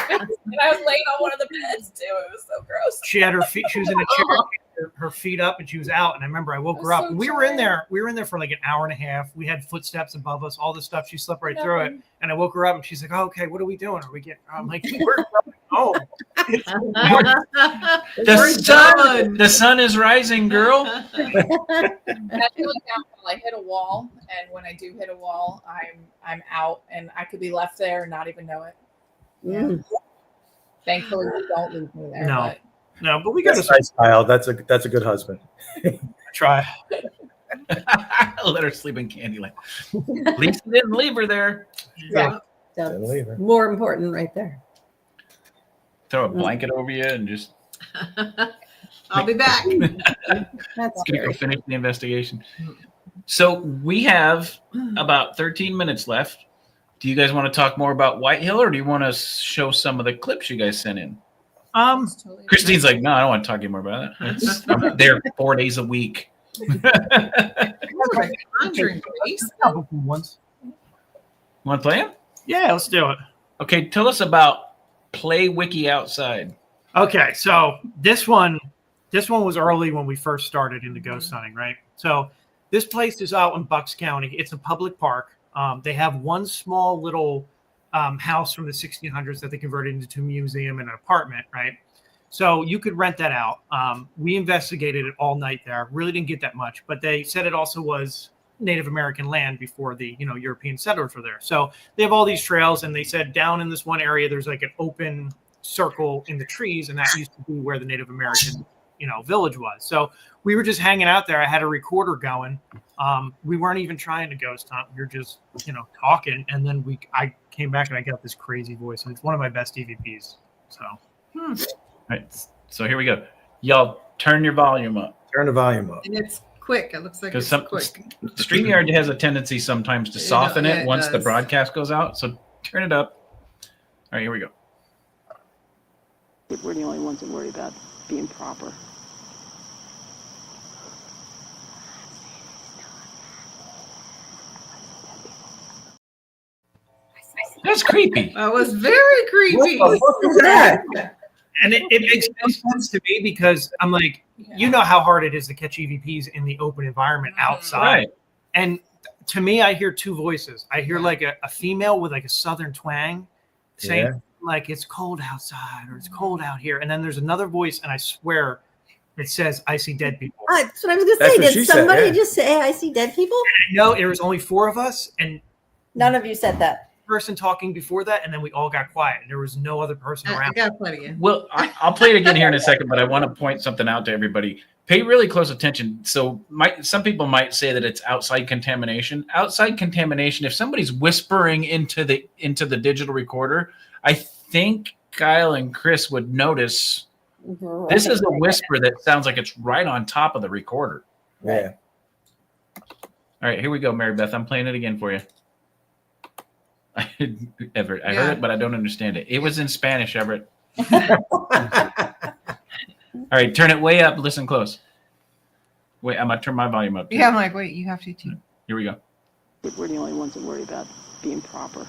and I was laying on one of the beds too. It was so gross. She had her feet. She was in a chair, her feet up, and she was out. And I remember I woke her up. So And we were in tired. there. We were in there for like an hour and a half. We had footsteps above us, all this stuff. She slept right through it. And I woke her up, and she's like, "Oh, okay, what are we doing? Are we getting?" I'm like, "We're going home." The sun is rising, girl. And I feel like now I hit a wall, and when I do hit a wall, I'm out, and I could be left there and not even know it. Mm. Thankfully, you don't leave me there. No. But No, but we got That's to nice, Kyle. That's a good husband. try. Let her sleep in Candyland. At least he didn't leave her there. Yeah. Didn't That's leave her. more important right there. Throw a blanket over you and just I'll be back. That's gonna go scary. finish the investigation. So we have about 13 minutes left. Do you guys want to talk more about White Hill, or do you want to show some of the clips you guys sent in? it's totally Christine's like, no, I don't want to talk to you more about it. I'm there 4 days a week. Conjuring place. Couple ones. Want to play him? Yeah, let's do it. Okay, tell us about Play Wiki Outside. Okay, so this one was early when we first started into ghost hunting, right? So this place is out in Bucks County. It's a public park. They have one small little house from the 1600s that they converted into a museum and an apartment, right? So you could rent that out. We investigated it all night there. Really didn't get that much, but they said it also was Native American land before the European settlers were there. So they have all these trails, and they said down in this one area there's like an open circle in the trees, and that used to be where the Native American village was. So we were just hanging out there. I had a recorder going. We weren't even trying to ghost hunt. We were just talking, and then I came back and I got this crazy voice, and it's one of my best EVPs. So All right, so here we go. Y'all turn your volume up. Turn the volume up. And it's quick. It looks like it's quick. StreamYard has a tendency sometimes to soften Yeah, it it once the does. broadcast goes out. So turn it up. All right, here we go. We're the only ones that worry about being proper. That's creepy. That was very creepy. and it makes no sense to me because I'm like, you know how hard it is to catch EVPs in the open environment outside. Right. And to me, I hear two voices. I hear like a female with like a southern twang saying like it's cold outside or it's cold out here. And then there's another voice, and I swear it says, I see dead people. That's what I was going to That's say. what she Did said, somebody yeah. just say, I see dead people? No, there was only 4 of us, and None of you said that. person talking before that, and then we all got quiet. There was no other person I around. got plenty of. Well, I'll play it again here in a second, but I want to point something out to everybody. Pay really close attention. So some people might say that it's outside contamination. Outside contamination, if somebody's whispering into the digital recorder, I think Kyle and Chris would notice this is a whisper that sounds like it's right on top of the recorder. Yeah. All right, here we go, Mary Beth. I'm playing it again for you. Everett, I heard it, but I don't understand it. It was in Spanish, Everett. All right, turn it way up. Listen close. Wait, I'm going to turn my volume up too. Yeah, I'm like, wait, you have to too. Here we go. We're the only ones that worry about being proper.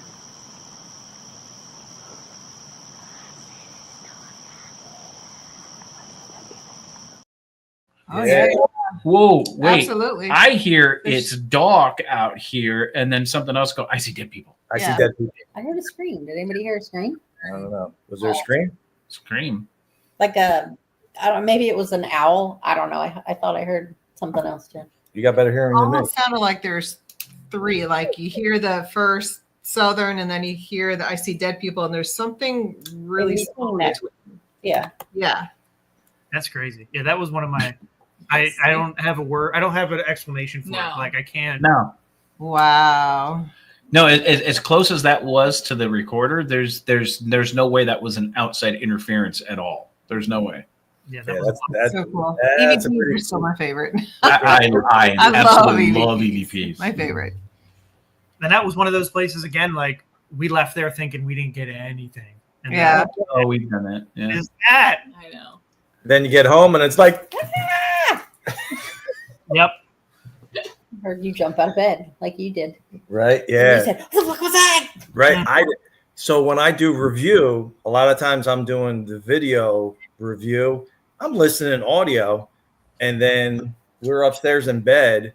Oh Yeah. yeah, Whoa, wait. absolutely. I hear it's dark out here, and then something else go, I see dead people. I see Yeah. dead people. I heard a scream. Did anybody hear a scream? I don't know. Was there a scream? Scream. Like I don't. Maybe it was an owl. I don't know. I thought I heard something else too. You got better hearing than me. Almost sounded like there's 3. Like you hear the first southern, and then you hear the I see dead people, and there's something really In small. between that. Yeah. Yeah. That's crazy. Yeah, that was one of my. I don't have a word. I don't have an explanation for No. it. Like I can't. No. Wow. No, as close as that was to the recorder, there's no way that was an outside interference at all. There's no way. Yeah, that Yeah, was that's So cool. that's a EVPs pretty are still my favorite. I I absolutely love love EVPs. My favorite. and that was one of those places again. Like we left there thinking we didn't get anything. And Yeah. then, Oh, we've done that. what Yeah. is that? I know. Then you get home and it's like, Yep. Heard you jump out of bed like you did. right? You Yeah. said, what the fuck was that? Right. So when I do review, a lot of times I'm doing the video review. I'm listening audio, and then we're upstairs in bed,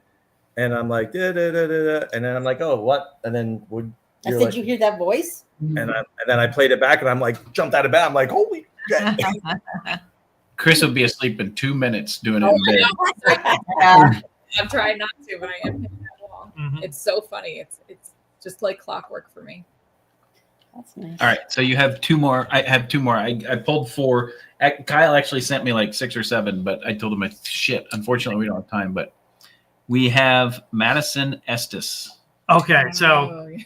and I'm like, da, da, da, da, da, and then I'm like, oh, what? And then I you're said, like, you hear that voice? and then I played it back, and I'm like, jumped out of bed. I'm like, holy shit. Chris will be asleep in 2 minutes doing it in bed. Yeah. I've tried not to, but I am hitting that wall. Mhm. It's so funny. It's just like clockwork for me. That's nice. All right, so you have 2 more. I have 2 more. I pulled 4. Kyle actually sent me like 6 or 7, but I told him, shit, unfortunately we don't have time. But we have Madison Estes. Okay, so Oh, yeah.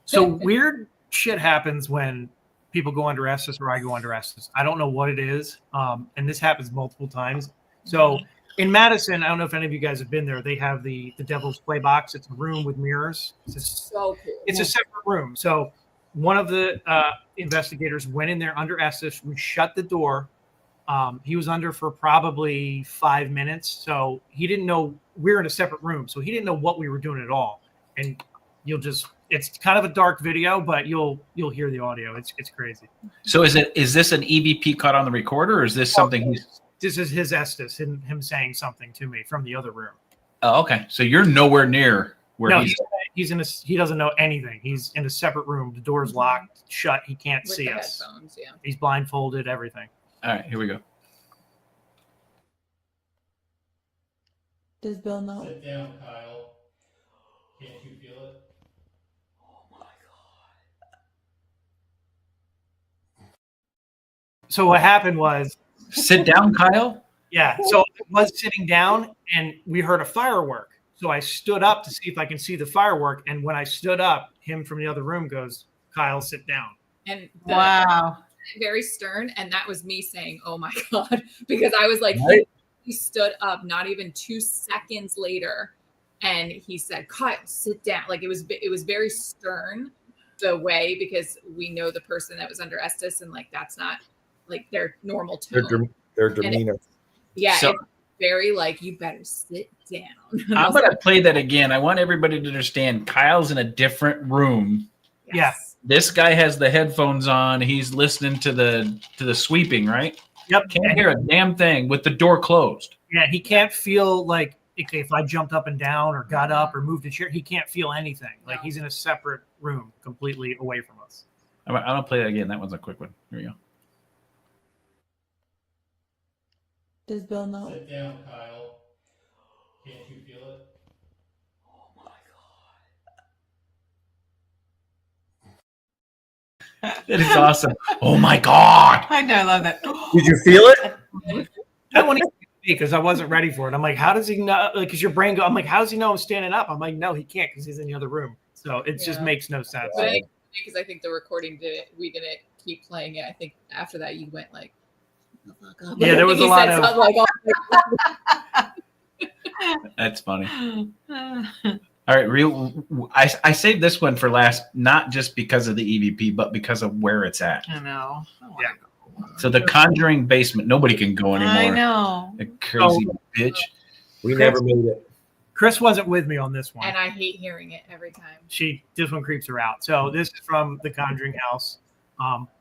so weird shit happens when people go under Estes or I go under Estes. I don't know what it is, and this happens multiple times. So in Madison, I don't know if any of you guys have been there. They have the Devil's Play Box. It's a room with mirrors. So cool. It's a separate room. So one of the investigators went in there under Estes. We shut the door. He was under for probably 5 minutes. So he didn't know we were in a separate room. So he didn't know what we were doing at all. And It's kind of a dark video, but you'll hear the audio. It's crazy. So is this an EVP caught on the recorder, or is this something he's? This is his Estes, him saying something to me from the other room. Oh, okay. So you're nowhere near where No, he's in he doesn't know anything. He's in a separate room. The door's locked, shut. He can't With see the us. headphones, yeah. He's blindfolded, everything. All right, here we go. Does Bill know? Sit down, Kyle. Can't you feel it? So what happened was, Sit down, Kyle. yeah, so I was sitting down and we heard a firework. So I stood up to see if I can see the firework. And when I stood up, him from the other room goes, Kyle, sit down. And Wow. very stern. And that was me saying, oh my God, because I was like, Right. he stood up not even 2 seconds later. And he said, Kyle, sit down. Like it was very stern the way, because we know the person that was under Estes, and like, that's not like their normal tone. Their demeanor. Yeah. So- it's very like, you better sit down. And I I'm was gonna play that again. I want everybody to understand. Kyle's in a different room. like, Yeah. This guy has the headphones on. He's listening to the sweeping, right? Yep. Can't hear a damn thing with the door closed. Yeah, he can't feel like if I jumped up and down or got up or moved a chair, he can't feel anything. Like he's in a separate room completely away from us. I'm gonna play that again. That one's a quick one. Here we go. Does Bill know? Sit down, Kyle. Can't you feel it? That is awesome. Oh my God. I know, I love that. Did you feel it? I want to because I wasn't ready for it. I'm like, how does he know? Like, because your brain go, I'm like, how does he know I'm standing up? I'm like, no, he can't because he's in the other room. So it just Yeah. makes no sense. But because I think the recording we didn't keep playing it. I think after that you went like, "Shut the fuck up." Yeah, there was He a lot said of- something like, That's funny. All right, I saved this one for last, not just because of the EVP, but because of where it's at. I know. Yeah. So the Conjuring basement, nobody can go anymore. I know. A crazy bitch. We never made it. Chris wasn't with me on this one. and I hate hearing it every time. This one creeps her out. So this is from the Conjuring house.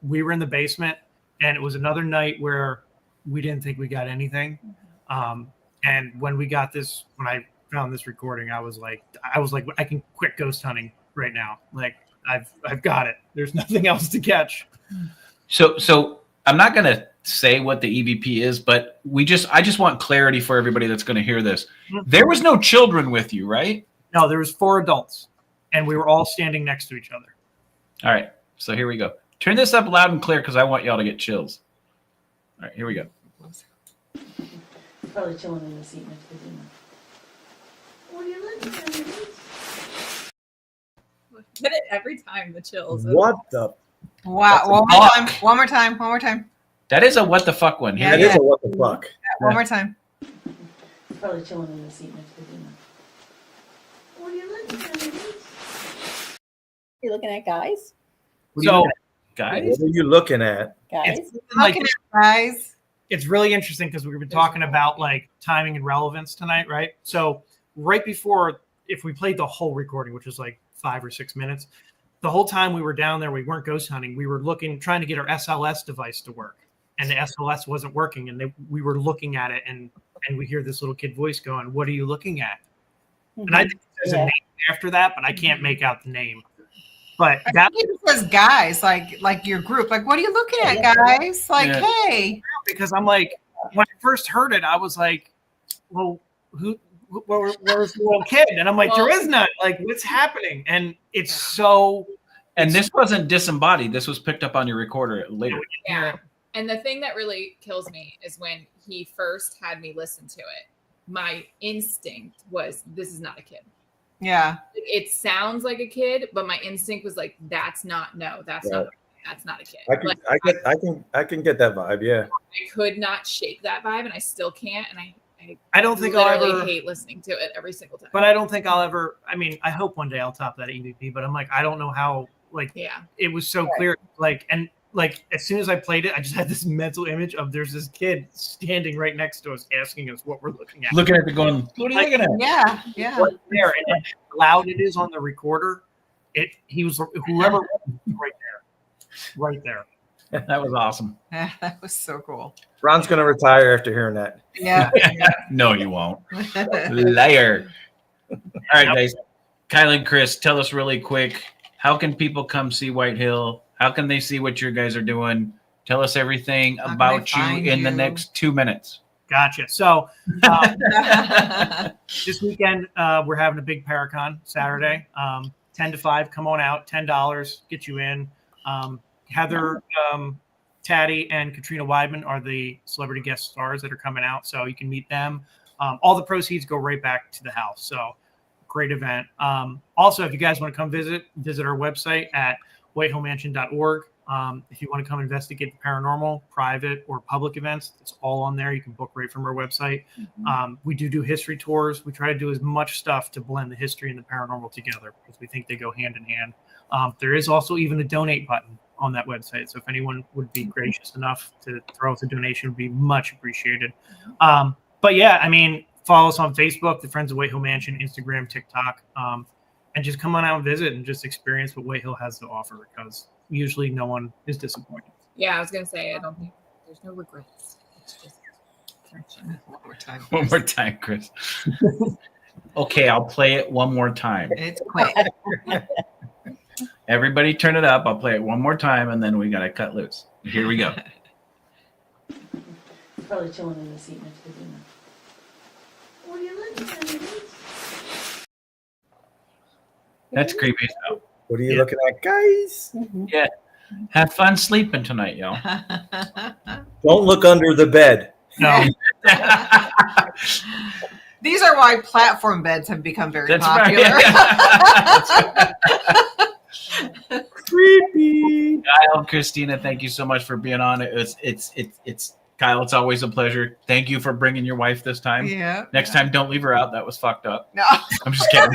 We were in the basement, and it was another night where we didn't think we got anything. And when I found this recording, I was like, I can quit ghost hunting right now. Like I've got it. There's nothing else to catch. So I'm not gonna say what the EVP is, but I just want clarity for everybody that's gonna hear this. There was no children with you, right? No, there was 4 adults, and we were all standing next to each other. All right. So here we go. Turn this up loud and clear because I want y'all to get chills. All right, here we go. Probably chilling in the seat next to Dina. What are you looking at? Get it every time, the chills. What the? Wow. What One the more fuck? time. One more time. One more time. That is a what the fuck one. Here Yeah, That we is go. a what the fuck. One more time. Probably chilling in the seat next to Dina. What are you looking at? You're looking at guys? What are you So looking at, guys? What are you looking at? Guys? like, Looking at guys. it's really interesting because we've been talking about like timing and relevance tonight, right? So right before, if we played the whole recording, which was like 5 or 6 minutes, the whole time we were down there, we weren't ghost hunting. We were trying to get our SLS device to work, and the SLS wasn't working. And we were looking at it, and we hear this little kid voice going, "What are you looking at?" And I think there's a Yeah. name after that, but I can't make out the name. But I that think it says guys, like your group. Like, what are you looking at, guys? Like, Yeah. hey. because I'm like, when I first heard it, I was like, well, where's the little kid? And I'm like, Well- there is none. Like, what's happening? And it's so. And this wasn't disembodied. This was picked up on your recorder later. Yeah. And the thing that really kills me is when he first had me listen to it, my instinct was, this is not a kid. Yeah. It sounds like a kid, but my instinct was like, that's not a kid. I can get that vibe. Yeah. I could not shake that vibe, and I still can't. And I don't think I'll literally ever. hate listening to it every single time. But I don't think I'll ever. I mean, I hope one day I'll top that EVP. But I'm like, I don't know how. Like, yeah, it was so clear. Like, and like as soon as I played it, I just had this mental image of there's this kid standing right next to us, asking us what we're looking at. Looking at the going, what are you looking at? Yeah. Yeah. Right there, and how loud it is on the recorder. He was whoever right there. That was awesome. That was so cool. Ron's going to retire after hearing that. Yeah. No, you won't. Liar. All right, guys. Kyle and Chris, tell us really quick, how can people come see White Hill? How can they see what you guys are doing? Tell us everything How can about they you find in the you? next 2 minutes. Gotcha. So this weekend we're having a big Paracon Saturday, 10 to 5. Come on out, $10 get you in. Heather, Taddy, and Katrina Weidman are the celebrity guest stars that are coming out, so you can meet them. All the proceeds go right back to the house. So great event. Also, if you guys want to come visit our website at whitehillmansion.org. If you want to come investigate the paranormal, private or public events, it's all on there. You can book right from our website. We do history tours. We try to do as much stuff to blend the history and the paranormal together because we think they go hand in hand. There is also even a donate button on that website. So if anyone would be gracious enough to throw us a donation, it would be much appreciated. But yeah, I mean, follow us on Facebook, the Friends of White Hill Mansion, Instagram, TikTok, and just come on out and visit and just experience what White Hill has to offer because usually no one is disappointed. Yeah, I was gonna say I don't think there's no regrets. It's just One more time. One more time, Chris. Okay, I'll play it one more time. It's quick. Everybody turn it up. I'll play it one more time, and then we got to cut loose. Here we go. Probably chilling in the seat next to Dina. What are you looking at? That's creepy. So, What are you looking at, guys? yeah. Have fun sleeping tonight, y'all. Don't look under the bed. No, These are why platform beds have become very That's popular. right. Creepy. Kyle and Christina, thank you so much for being on. It's Kyle. It's always a pleasure. Thank you for bringing your wife this time. Yeah. Next time, don't leave her out. That was fucked up. No. I'm just kidding.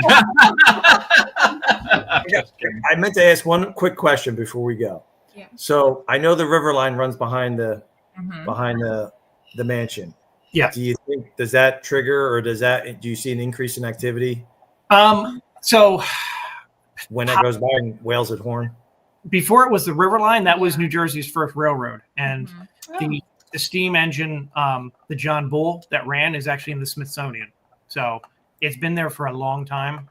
I meant to ask one quick question before we go. Yeah. So I know the river line runs behind the Mhm. the mansion. Yeah. Do you think does that trigger or do you see an increase in activity so when that goes by and wails at horn? before it was the River Line, that was New Jersey's first railroad, and Mhm. the steam engine, the John Bull that ran, is actually in the Smithsonian. So it's been there for a long time.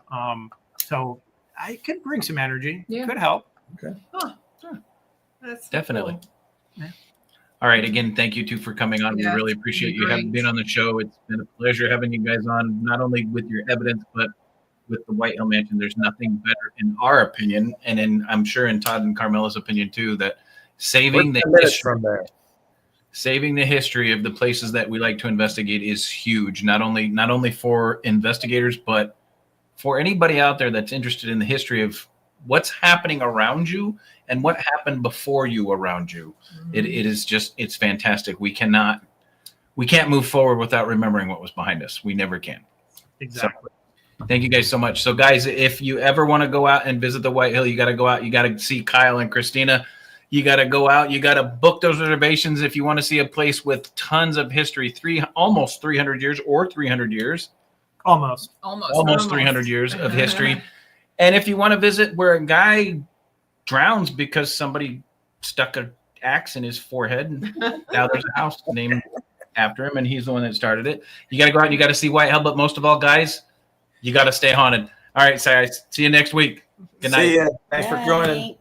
So I could bring some energy. Yeah. Could help. That's so Definitely. cool. Yeah. All right. Again, thank you two for coming on. Yeah, we really it's appreciate been you having great. been on the show. It's been a pleasure having you guys on, not only with your evidence, but with the White Hill Mansion. There's nothing better, in our opinion, and I'm sure in Todd and Carmela's opinion too, that saving We're 10 the minutes history, from there. saving the history of the places that we like to investigate is huge. Not only for investigators, but for anybody out there that's interested in the history of what's happening around you and what happened before you around you. It is just, it's fantastic. We can't move forward without remembering what was behind us. We never can. Exactly. So, thank you guys so much. So guys, if you ever want to go out and visit the White Hill, you got to go out. You got to see Kyle and Christina. You got to go out. You got to book those reservations if you want to see a place with tons of history, almost 300 years or 300 years. Almost. Almost 300 years of history. And if you want to visit where a guy drowns because somebody stuck an axe in his forehead, and now there's a house named after him, and he's the one that started it. You got to go out and you got to see White Hill, but most of all, guys, you got to stay haunted. All right, guys, see you next week. Good night. See ya. Thanks for joining. Night.